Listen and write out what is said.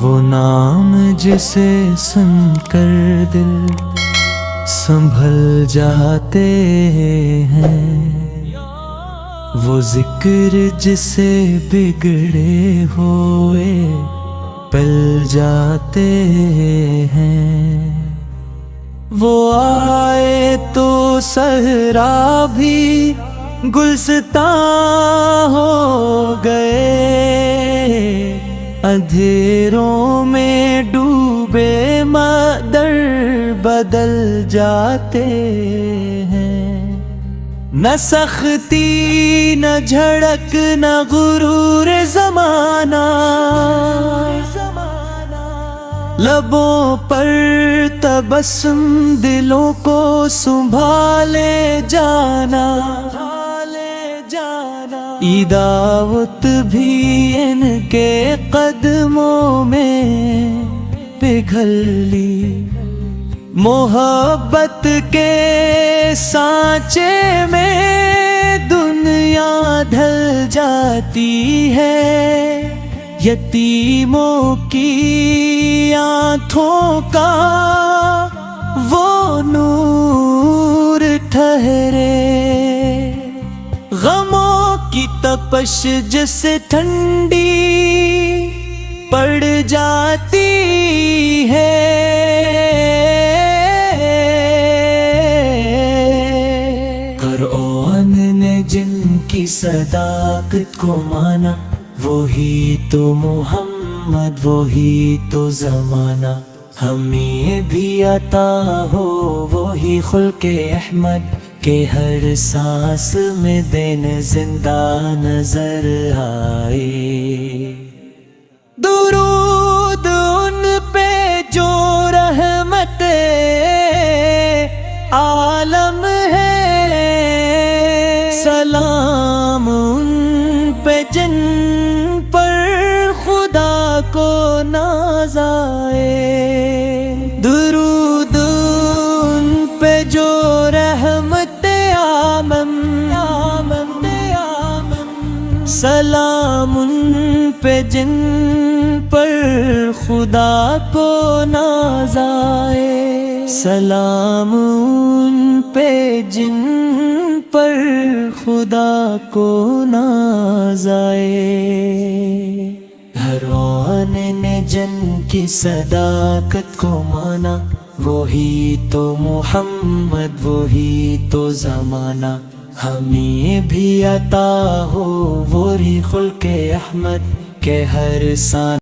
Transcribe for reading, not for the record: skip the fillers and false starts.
وہ نام جسے سن کر دل سنبھل جاتے ہیں، وہ ذکر جسے بگڑے ہوئے پل جاتے ہیں۔ وہ آئے تو صحرا بھی گلستاں ہو گئے، اندھیروں میں ڈوبے مدر بدل جاتے ہیں۔ نہ سختی نہ جھڑک نہ غرور زمانہ، لبوں پر تبسم دلوں کو سنبھالے جانا، دعوت بھی ان کے قدموں میں پگھل لی، محبت کے سانچے میں دنیا ڈھل جاتی ہے، یتیموں کی آنکھوں کا وہ نور ٹھہرے، غموں کی تپش جس ٹھنڈی پڑ جاتی ہے، قرآن نے جن کی صداقت کو مانا، وہی تو محمد وہی تو زمانہ، ہمیں بھی عطا ہو وہی خلق احمد، کہ ہر سانس میں دن زندہ نظر آئے۔ درود ان پہ جو رحمت عالم ہے، سلام ان پہ جن پر خدا کو ناز آئے۔ درود ان پہ جو رحمت سلام ان پہ جن پر خدا کو ناز آئے، سلام ان پہ جن پر خدا کو ناز آئے۔ قرآن نے جن کی صداقت کو مانا، وہی تو محمد وہی تو زمانہ، ہمیں بھی عطا ہو وہی خلق احمد، کہ ہر سان